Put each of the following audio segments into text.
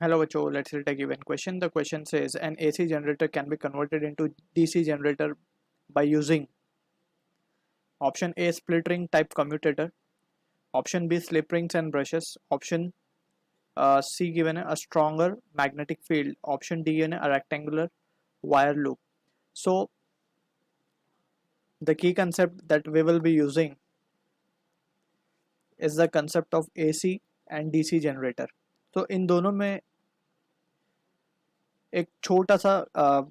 Hello, Bacho. Let's take a given question. The question says an AC generator can be converted into DC generator by using option A split ring type commutator, option B slip rings and brushes, option C given a stronger magnetic field, option D given a rectangular wire loop. So the key concept that we will be using is the concept of AC and DC generator. तो इन दोनों में एक छोटा सा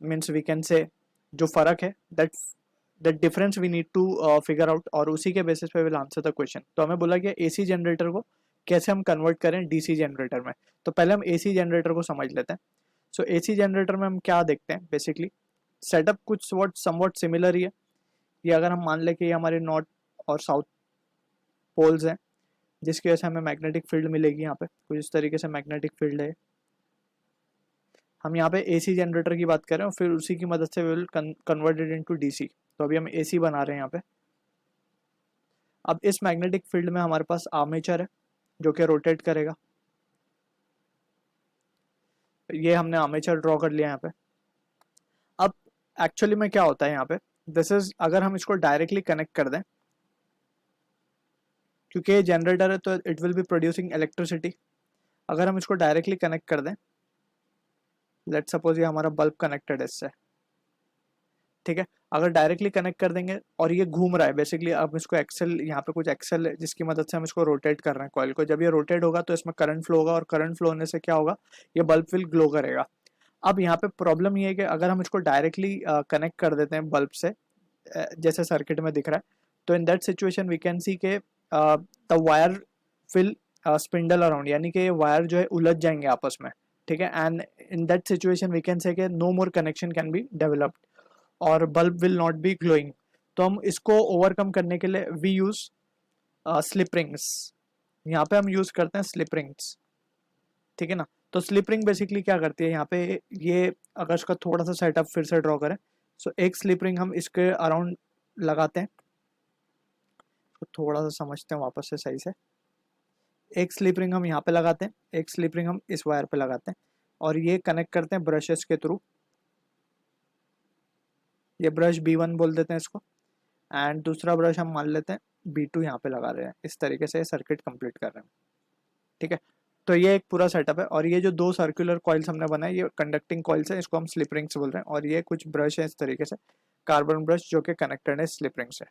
means we can से जो फर्क है that difference we need to figure out और उसी के बेसिस पे विल आंसर द क्वेश्चन। तो हमें बोला गया एसी जनरेटर को कैसे हम कन्वर्ट करें डीसी जनरेटर में। तो पहले हम एसी जनरेटर को समझ लेते हैं। सो एसी जनरेटर में हम क्या देखते हैं बेसिकली सेटअप कुछ समवॉट सिमिलर ही है। ये अगर हम मान लें कि ये हमारे नॉर्थ और साउथ पोल्स हैं जिसकी वजह से हमें मैग्नेटिक फील्ड मिलेगी। यहाँ पे कुछ इस तरीके से मैग्नेटिक फील्ड है। हम यहाँ पे एसी जनरेटर की बात करें और फिर उसी की मदद से विल कन्वर्टेड इनटू डीसी। तो अभी हम एसी बना रहे हैं यहाँ पे। अब इस मैग्नेटिक फील्ड में हमारे पास आर्मेचर है जो कि रोटेट करेगा। ये हमने आर्मेचर ड्रॉ कर लिया यहाँ पे। अब एक्चुअली में क्या होता है यहाँ पे, दिस इज अगर हम इसको डायरेक्टली कनेक्ट कर दें, क्योंकि ये जनरेटर है तो it will be producing electricity. अगर हम इसको डायरेक्टली कनेक्ट कर दें, लेट सपोज ये हमारा बल्ब कनेक्टेड है इससे, ठीक है। अगर डायरेक्टली कनेक्ट कर देंगे और ये घूम रहा है बेसिकली, अब इसको एक्सेल, यहाँ पे कुछ एक्सेल है जिसकी मदद से हम इसको रोटेट कर रहे हैं कॉइल को। जब ये रोटेट होगा तो इसमें करंट फ्लो होगा और करंट फ्लो होने से क्या होगा, ये बल्ब विल ग्लो करेगा। अब यहाँ पे प्रॉब्लम ये है कि अगर हम इसको डायरेक्टली कनेक्ट कर देते हैं बल्ब से, जैसे सर्किट में दिख रहा है, तो in that situation we can see के the wire will spindle around, यानी कि ये वायर जो है उलझ जाएंगे आपस में, ठीक है। And in that situation we can say के no more connection can be developed और bulb will not be glowing. तो हम इसको ओवरकम करने के लिए वी यूज स्लिप रिंग्स। यहाँ पे हम यूज करते हैं स्लिप रिंग्स, ठीक है ना। तो स्लिप रिंग बेसिकली क्या करती है, यहाँ पे ये अगर इसका थोड़ा सा सेटअप फिर से ड्रॉ करें, सो एक स्लिप रिंग हम इसके अराउंड लगाते हैं। तो थोड़ा सा समझते हैं वापस से सही से। एक स्लिप रिंग हम यहाँ पे लगाते हैं, एक स्लिप रिंग हम इस वायर पे लगाते हैं और ये कनेक्ट करते हैं ब्रशेस के थ्रू। ये ब्रश B1 बोल देते हैं इसको, एंड दूसरा ब्रश हम मान लेते हैं B2 यहाँ पे लगा रहे हैं। इस तरीके से सर्किट कंप्लीट कर रहे हैं, ठीक है। तो ये एक पूरा सेटअप है और ये जो दो सर्कुलर कॉइल्स हमने बनाए ये कंडक्टिंग कॉइल्स हैं, इसको हम स्लिप रिंग्स बोल रहे हैं। और ये कुछ ब्रश है इस तरीके से, कार्बन ब्रश जो कि कनेक्टेड है स्लिप रिंग से।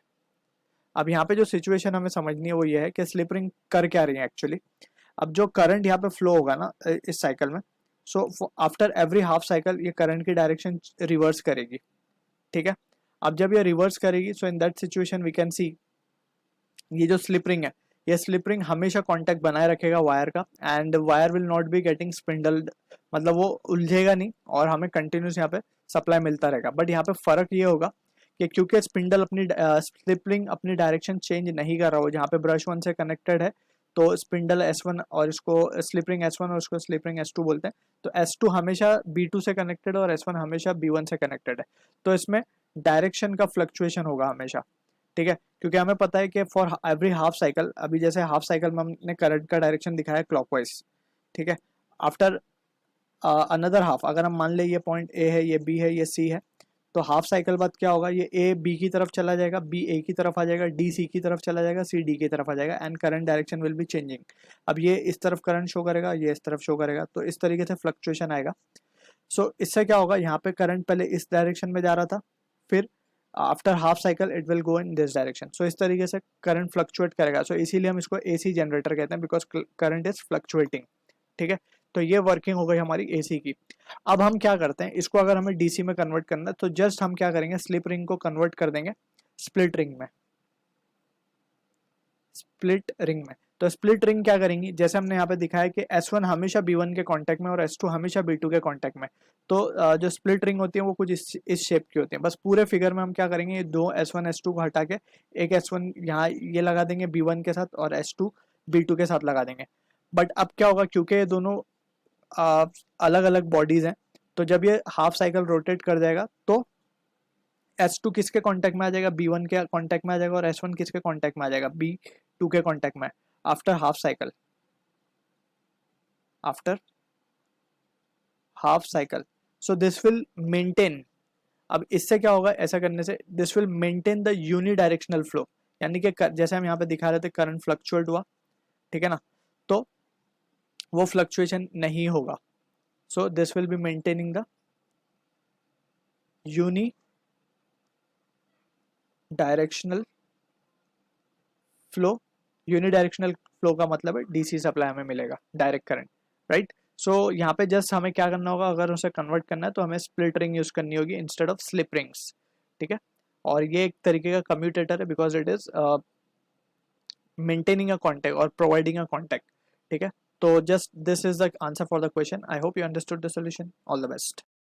अब यहाँ पे जो सिचुएशन हमें समझनी है वो ये है कि स्लिप रिंग कर क्या रही है एक्चुअली। अब जो करंट यहाँ पे फ्लो होगा ना इस साइकिल में, so after every half cycle ये करंट की डायरेक्शन रिवर्स करेगी, ठीक है। अब जब ये रिवर्स करेगी, so in that situation we can see ये जो स्लिप रिंग है, ये स्लिप रिंग हमेशा कांटेक्ट बनाए रखेगा वायर का, and wire will not be getting spindled, मतलब वो उलझेगा नहीं और हमें कंटिन्यूस यहाँ पे सप्लाई मिलता रहेगा। बट यहाँ पे फर्क ये होगा कि क्योंकि स्पिंडल अपनी स्लिप रिंग अपनी डायरेक्शन चेंज नहीं कर रहा हो, जहाँ पे ब्रश 1 से कनेक्टेड है तो स्पिंडल S1 और इसको स्लिप रिंग S1 और इसको स्लिप रिंग S2 बोलते हैं। तो S2 हमेशा B2 से कनेक्टेड है और S1 हमेशा B1 से कनेक्टेड है। तो इसमें डायरेक्शन का फ्लक्चुएशन होगा हमेशा, ठीक है। क्योंकि हमें पता है कि फॉर एवरी हाफ साइकिल, अभी जैसे हाफ साइकिल में हमने करंट का डायरेक्शन दिखाया क्लॉकवाइज, ठीक है। आफ्टर अनदर हाफ, अगर हम मान ले ये पॉइंट ए है, ये बी है, ये सी है, तो हाफ साइकिल बाद क्या होगा, ये ए बी की तरफ चला जाएगा, बी ए की तरफ आ जाएगा, डी सी की तरफ चला जाएगा, सी डी की तरफ आ जाएगा, and current direction will be changing. अब ये इस तरफ करंट शो करेगा, ये इस तरफ शो करेगा, तो इस तरीके से फ्लक्चुएशन आएगा। सो इससे क्या होगा, यहाँ पे करंट पहले इस डायरेक्शन में जा रहा था, फिर after half cycle it will go in this direction. So इस तरीके से करंट फ्लक्चुएट करेगा। सो इसीलिए हम इसको एसी जनरेटर कहते हैं, बिकॉज करंट इज फ्लक्चुएटिंग, ठीक है। तो ये वर्किंग हो गई हमारी एसी की। अब हम क्या करते हैं, इसको अगर हमें डीसी में कन्वर्ट करना है तो जस्ट हम क्या करेंगे, स्लिप रिंग को कन्वर्ट कर देंगे स्प्लिट रिंग में। स्प्लिट रिंग में, तो स्प्लिट रिंग क्या करेंगी, जैसे हमने यहाँ पे दिखाया कि S1 हमेशा B1 के कांटेक्ट में और S2 हमेशा B2 के कांटेक्ट में। तो जो स्प्लिट रिंग होती है वो कुछ इस शेप की होती है। बस पूरे फिगर में हम क्या करेंगे, ये दो S1 S2 को हटा के एक S1 यहाँ ये लगा देंगे B1 के साथ और S2 B2 के साथ लगा देंगे। बट अब क्या होगा, क्योंकि ये दोनों अलग अलग बॉडीज हैं, तो जब ये हाफ साइकिल रोटेट कर जाएगा तो S2 किसके कांटेक्ट में आ जाएगा, B1 के कांटेक्ट में आ जाएगा, और S1 किसके कांटेक्ट में आ जाएगा, B2 के कांटेक्ट में। After half cycle, after half cycle, so this will maintain, अब इससे क्या होगा ऐसा करने से, this will maintain the unidirectional flow, यानी कि जैसे हम यहाँ पे दिखा रहे थे करंट फ्लक्चुएट हुआ, ठीक है ना, तो वो फ्लक्चुएशन नहीं होगा, so this will be maintaining the unidirectional flow, unidirectional flow का मतलब है डीसी सप्लाई हमें मिलेगा, डायरेक्ट करंट, राइट। सो यहाँ पे जस्ट हमें क्या करना होगा, अगर उसे कन्वर्ट करना है तो हमें स्प्लिट रिंग यूज करनी होगी इंस्टेड ऑफ स्लिप रिंग्स, ठीक है। और ये एक तरीके का कम्यूटेटर है because it is maintaining a contact और प्रोवाइडिंग अ कॉन्टैक्ट, ठीक है। तो just this is the answer for the question, I hope you understood the solution, all the best.